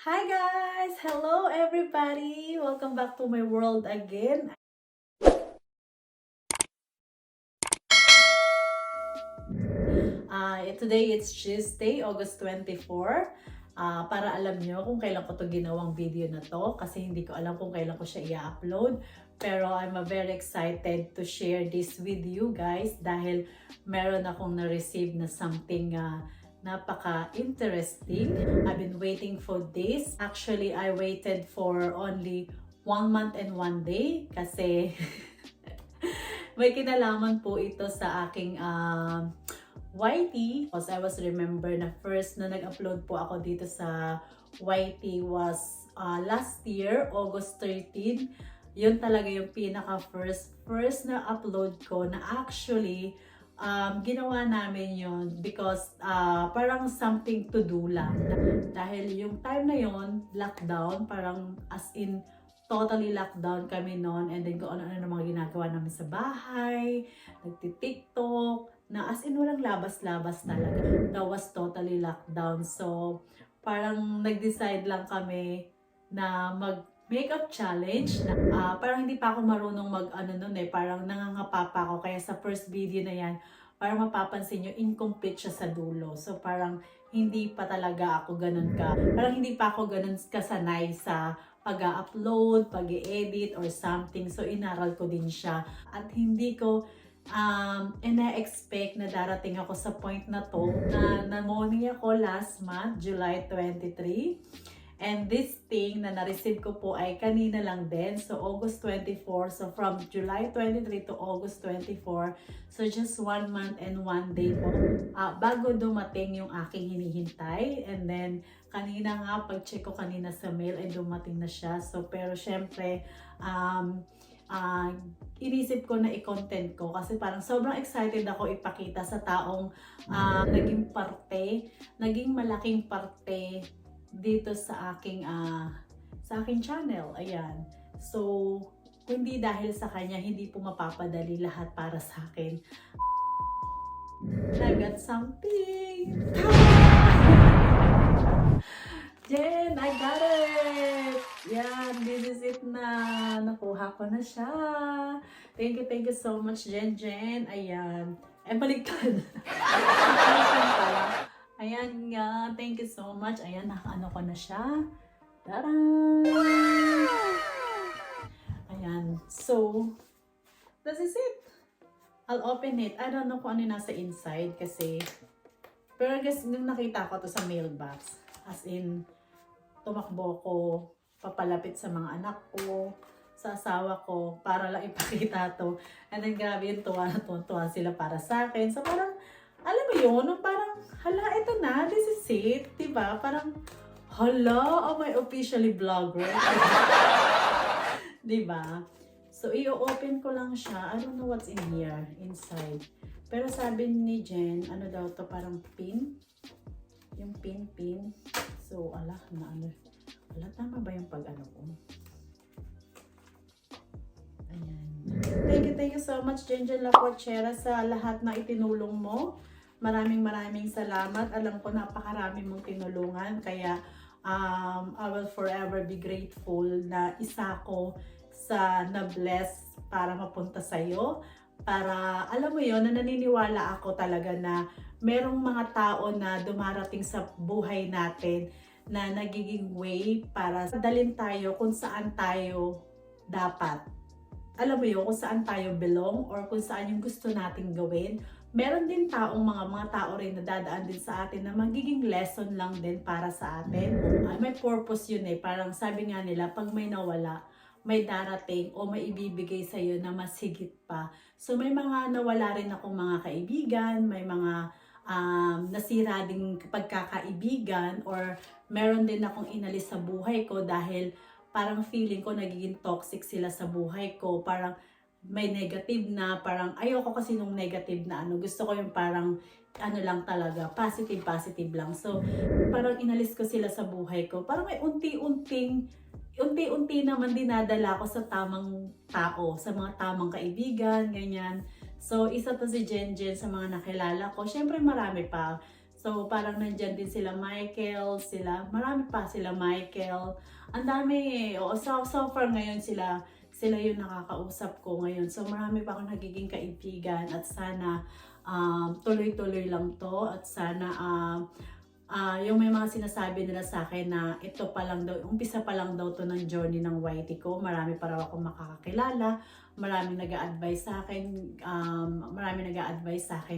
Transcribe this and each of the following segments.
Hi guys! Hello everybody! Welcome back to my world again. Today it's Tuesday, August 24. Para alam nyo kung kailan ko to ginawang video na to kasi hindi ko alam kung kailan ko siya i-upload. Pero I'm very excited to share this with you guys dahil meron akong na-receive na something napaka-interesting. I've been waiting for this. Actually, I waited for only 1 month and 1 day kasi may kinalaman po ito sa aking YT. Because I was remember na first na nag-upload po ako dito sa YT was last year, August 13. Yun talaga yung pinaka first na upload ko na actually ginawa namin yun because parang something to do lang. Dahil yung time na yun, lockdown, parang as in totally lockdown kami noon, and then kung ano-ano mga ginagawa namin sa bahay, nagti-TikTok, na as in walang labas-labas talaga. That was totally lockdown. So, parang nag-decide lang kami na makeup challenge. Parang hindi pa ako marunong mag-ano nun parang nangangapa pa ako. Kaya sa first video na yan, parang mapapansin nyo, incomplete siya sa dulo. So, parang hindi pa talaga ako ganun parang hindi pa ako ganun kasanay sa pag-upload, pag-edit or something. So, inaral ko din siya. At hindi ko ina-expect na darating ako sa point na to na namoni ako last month, July 23. And this thing na na-receive ko po ay kanina lang din. So, August 24. So, from July 23 to August 24. So, just 1 month and 1 day po. Bago dumating yung aking hinihintay. And then, kanina nga, pag-check ko kanina sa mail ay dumating na siya. So, pero syempre, inisip ko na i-content ko kasi parang sobrang excited ako ipakita sa taong naging malaking parte dito sa aking channel. Ayan. So, kundi dahil sa kanya, hindi po mapapadali lahat para sa akin. I got something! Jen, I got it! Yan, this is it na. Nakuha ko na siya. Thank you so much, Jen. Ayan. Baliktad. Ayan nga, thank you so much. Ayan, nakaano ko na siya. Taran! Ayan, so, this is it. I'll open it. I don't know kung ano yung nasa inside kasi, pero guys, nung nakita ko to sa mailbox, as in, tumakbo ko, papalapit sa mga anak ko, sa asawa ko, para lang ipakita to. And then grabe yung tuwa sila para sa akin. So parang, alam mo yun, parang, hala, ito na, this is it, diba? Parang, hala, am I officially vlogger? Diba? So, i-open ko lang siya. I don't know what's in here, inside. Pero sabi ni Jen, ano daw to, parang pin? Yung pin. So, ala, na ano. Ala, tama ba yung pag-ano ko? Ayan. Thank you so much, Jen Lapochera, sa lahat na itinulong mo. Maraming salamat. Alam ko napakarami mong tinulungan. Kaya, I will forever be grateful na isa ko sa na-bless para mapunta sa'yo. Para, alam mo yon, na naniniwala ako talaga na merong mga tao na dumarating sa buhay natin na nagiging way para dalhin tayo kung saan tayo dapat. Alam mo yun, kung saan tayo belong or kung saan yung gusto nating gawin. Meron din mga tao rin na dadaan din sa atin na magiging lesson lang din para sa atin. May purpose yun parang sabi nga nila, pag may nawala, may darating o may ibibigay sa iyo na mas higit pa. So may mga nawala rin akong mga kaibigan, may mga nasira ding pagkakaibigan, or meron din akong inalis sa buhay ko dahil parang feeling ko nagiging toxic sila sa buhay ko. Parang may negative na, parang ayoko kasi nung negative na ano. Gusto ko yung parang ano lang talaga, positive lang. So parang inalis ko sila sa buhay ko. Parang may unti-unti naman dinadala ko sa tamang tao, sa mga tamang kaibigan, ganyan. So, isa to si Jen sa mga nakilala ko. Siyempre, marami pa. So parang nandyan din sila Michael, marami pa sila Michael. Ang dami eh. O, so far ngayon sila yung nakakausap ko ngayon. So marami pa akong nagiging kaibigan at sana tuloy-tuloy lang to at sana yung may mga sinasabi nila sa akin na ito pa lang daw, umpisa pa lang daw to ng journey ng YT ko. Marami pa raw akong makakakilala. Maraming nag-a-advise sa akin,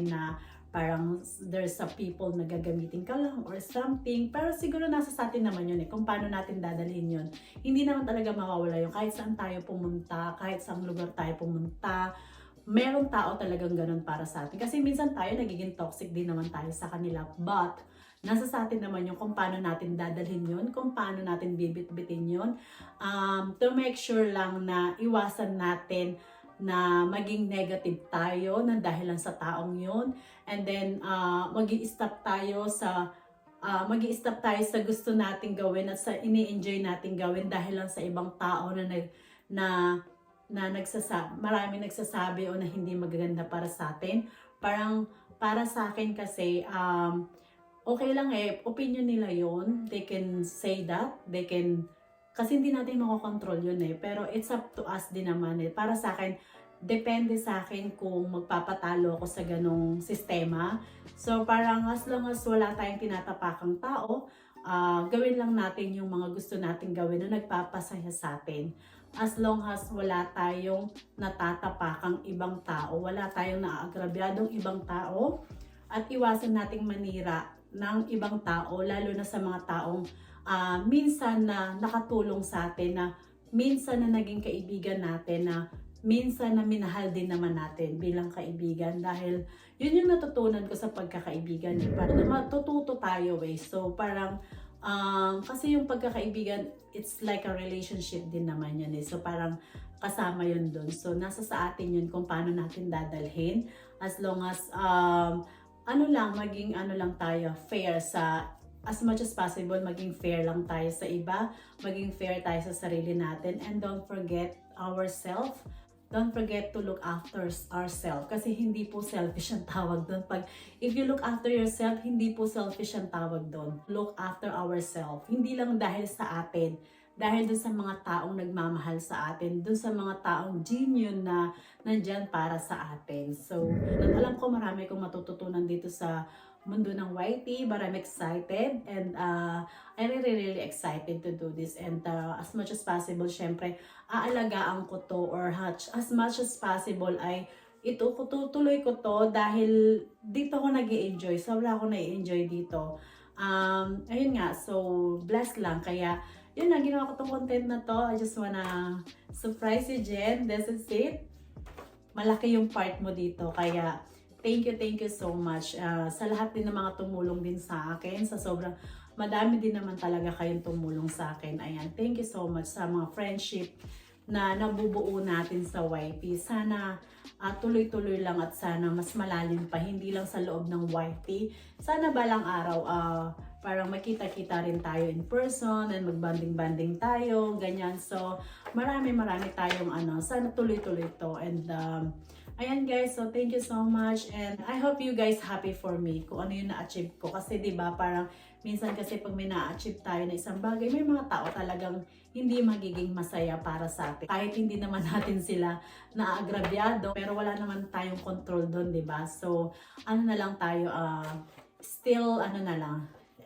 na parang there's a people na gagamitin ka lang or something. Pero siguro nasa sa atin naman yun eh, kung paano natin dadalhin yun. Hindi naman talaga mawawala yun. Kahit saan tayo pumunta, kahit saan lugar tayo pumunta, merong tao talagang ganun para sa atin. Kasi minsan tayo nagiging toxic din naman tayo sa kanila. But nasa sa atin naman yung kung paano natin dadalhin yun, kung paano natin bibit-bitin yun. To make sure lang na iwasan natin na maging negative tayo ng dahilan sa taong yun. And then mag-i-stop tayo sa gusto nating gawin at sa ini-enjoy nating gawin dahil lang sa ibang tao maraming nagsasabi o na hindi magaganda para sa atin. Parang para sa akin kasi okay lang eh, opinion nila yon. They can say that, kasi hindi natin makokontrol yun eh. Pero it's up to us din naman eh. Para sa akin, depende sa akin kung magpapatalo ako sa ganong sistema. So parang as long as wala tayong tinatapakang tao, gawin lang natin yung mga gusto nating gawin na nagpapasaya sa atin. As long as wala tayong natatapakang ibang tao, wala tayong naaagrabyadong ibang tao, at iwasan nating manira ng ibang tao, lalo na sa mga taong minsan na nakatulong sa atin, na minsan na naging kaibigan natin, na minsan na minahal din naman natin bilang kaibigan. Dahil yun yung natutunan ko sa pagkakaibigan. Parang matututo tayo eh. So parang kasi yung pagkakaibigan, it's like a relationship din naman yan eh. So parang kasama yun dun. So nasa sa atin yun kung paano natin dadalhin. As long as maging tayo fair as much as possible, maging fair lang tayo sa iba, maging fair tayo sa sarili natin, and don't forget ourselves. Don't forget to look after ourselves, kasi hindi po selfish ang tawag doon. If you look after yourself, hindi po selfish ang tawag doon. Look after ourselves. Hindi lang dahil sa atin, dahil dun sa mga taong nagmamahal sa atin, dun sa mga taong genuine na nandyan para sa atin. So, alam ko marami kong matututunan dito sa mundo ng YT, but I'm excited and I'm really excited to do this. And as much as possible, syempre, aalagaan ko to, or as much as possible ay tutuloy ko to dahil dito ako nag-i-enjoy. Sobra ako nai-enjoy dito. Ayun nga, so blessed lang. Kaya yun na, ginawa ko tong content na to. I just wanna surprise you, Jen. This is it. Malaki yung part mo dito. Kaya thank you so much. Sa lahat din ng mga tumulong din sa akin. Sa sobrang madami din naman talaga kayong tumulong sa akin. Ayan, thank you so much sa mga friendship na nabubuo natin sa YT. Sana tuloy-tuloy lang at sana mas malalim pa. Hindi lang sa loob ng YT. Sana balang araw parang makita-kita rin tayo in person and magbanding-banding tayo, ganyan. So, marami tayong sana tuloy-tuloy to. And ayan guys, so thank you so much, and I hope you guys happy for me kung ano yung na-achieve ko. Kasi 'di ba, parang minsan kasi pag may na-achieve tayo na isang bagay, may mga tao talagang hindi magiging masaya para sa atin. Kahit hindi naman natin sila naagrabyado, pero wala naman tayong control doon, 'di ba? So, na lang tayo,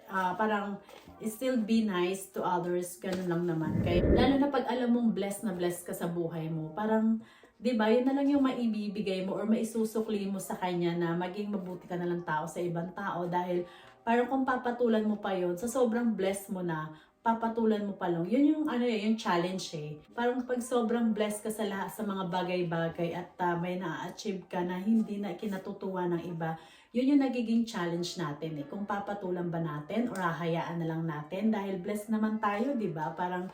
parang still be nice to others, ganun lang naman. Kaya, lalo na pag alam mong blessed na blessed ka sa buhay mo, parang, di ba, yun na lang yung maibibigay mo or maisusukli mo sa kanya na maging mabuti ka na lang tao sa ibang tao. Dahil, parang kung papatulan mo pa yun, sa sobrang blessed mo na, papatulan mo pa lang. Yun yung, yung challenge eh. Parang pag sobrang blessed ka sa lahat, sa mga bagay-bagay at may na-achieve ka na hindi na kinatutuwa ng iba, yun yung nagiging challenge natin eh. Kung papatulan ba natin or hahayaan na lang natin dahil blessed naman tayo, di ba? Parang,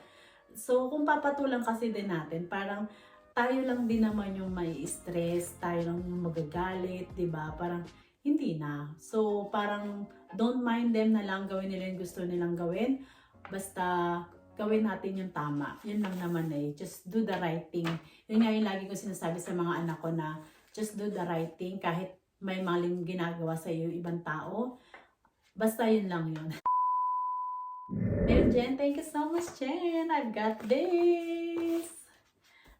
so kung papatulan kasi din natin, parang tayo lang din naman yung may stress, tayo lang yung magagalit, di ba? Parang hindi na. So parang don't mind them na lang, gawin nila yung gusto nilang gawin. Basta gawin natin yung tama. Yun lang naman eh. Just do the right thing. Yun nga yung lagi ko sinasabi sa mga anak ko na just do the right thing kahit may maling ginagawa sa iyo ibang tao. Basta yun lang yun. Ayun, Jen. Thank you so much, Jen. I've got this.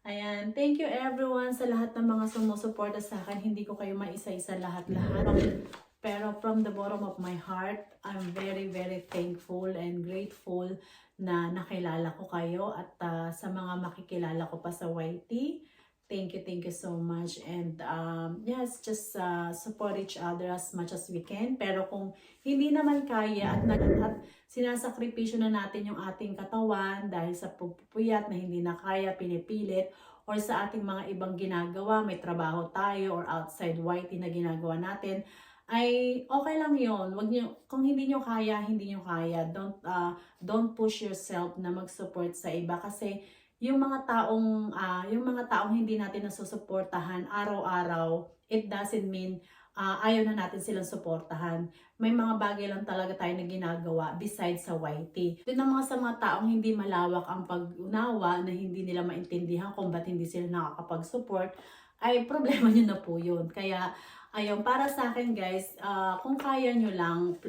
Ayan. Thank you everyone sa lahat ng mga sumusuporta sa akin. Hindi ko kayo maisa-isa lahat-lahat. Pero from the bottom of my heart, I'm very, very thankful and grateful na nakilala ko kayo at sa mga makikilala ko pa sa YT. Thank you so much. And yes, just support each other as much as we can. Pero kung hindi naman kaya at sinasakripisyo na natin yung ating katawan dahil sa pupuyat na hindi na kaya, pinipilit, or sa ating mga ibang ginagawa, may trabaho tayo or outside YT na ginagawa natin, ay okay lang yon. Wag niyo, kung hindi niyo kaya, hindi niyo kaya. Don't push yourself na mag-support sa iba kasi yung mga taong hindi natin nasusuportahan araw-araw, it doesn't mean ayaw na natin silang suportahan. May mga bagay lang talaga tayo na ginagawa besides sa YT. Doon naman sa mga taong hindi malawak ang pag-unawa na hindi nila maintindihan kung ba't hindi sila nakakapag-support, ay problema nyo na po yun. Kaya ayun, para sa akin guys, kung kaya nyo lang,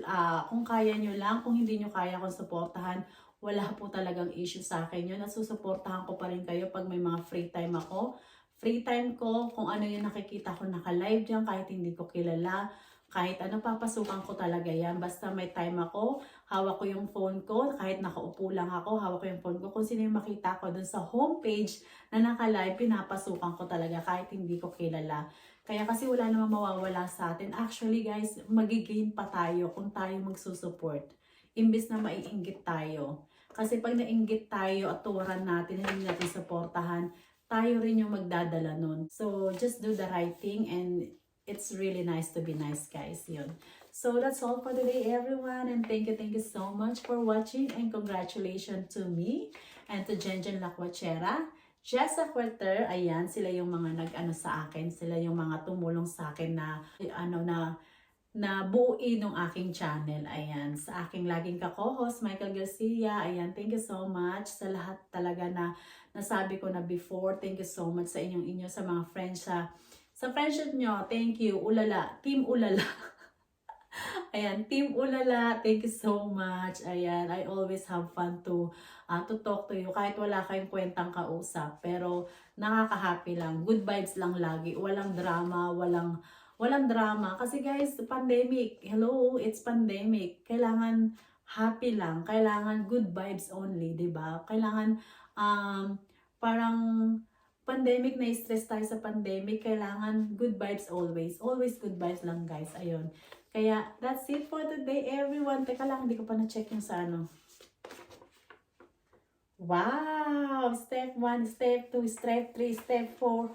kung hindi nyo kaya kung suportahan, wala po talagang issue sa akin yun. Nasusuportahan ko pa rin kayo pag may mga free time ako. Free time ko, kung ano yung nakikita ko naka-live dyan, kahit hindi ko kilala, kahit ano, papasukan ko talaga yan. Basta may time ako, hawak ko yung phone ko, kahit nakaupo lang ako, hawak ko yung phone ko. Kung sino yung makita ko dun sa homepage na naka-live, pinapasukan ko talaga kahit hindi ko kilala. Kaya kasi wala namang mawawala sa atin. Actually guys, magigain pa tayo kung tayo magsusupport. Imbis na maiinggit tayo. Kasi pag nainggit tayo at tuwaran natin, hindi natin supportahan, tayo rin yung magdadala nun. So, just do the right thing and it's really nice to be nice, guys. Yun. So, that's all for today, everyone. And thank you so much for watching. And congratulations to me and to Jenjen Lacuachera. Jessa Quarter, ayan, sila yung mga nag-ano sa akin. Sila yung mga tumulong sa akin na buuin ng aking channel. Ayan, sa aking laging ka-co-host, Michael Garcia. Ayan, thank you so much sa lahat talaga na nasabi ko na before. Thank you so much sa inyo sa mga friends sa friendship nyo. Thank you. Ulala. Team Ulala. Ayan, Team Ulala. Thank you so much. Ayan, I always have fun to talk to you. Kahit wala kayong kwentang kausap. Pero nakaka-happy lang. Good vibes lang lagi. Walang drama, walang drama. Kasi guys, pandemic. Hello, it's pandemic. Kailangan happy lang. Kailangan good vibes only, 'di ba? Kailangan parang pandemic, na stress tayo sa pandemic. Kailangan good vibes always. Always good vibes lang, guys. Ayun. Kaya that's it for today, everyone. Teka lang, hindi ko pa na-check yung sa ano. Wow! Step 1, step 2, step 3, step 4.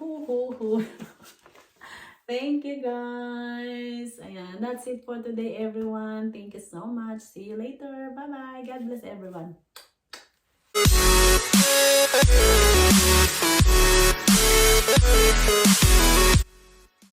Thank you guys. Ayan, that's it for today everyone. Thank you so much. See you later. Bye-bye. God bless everyone.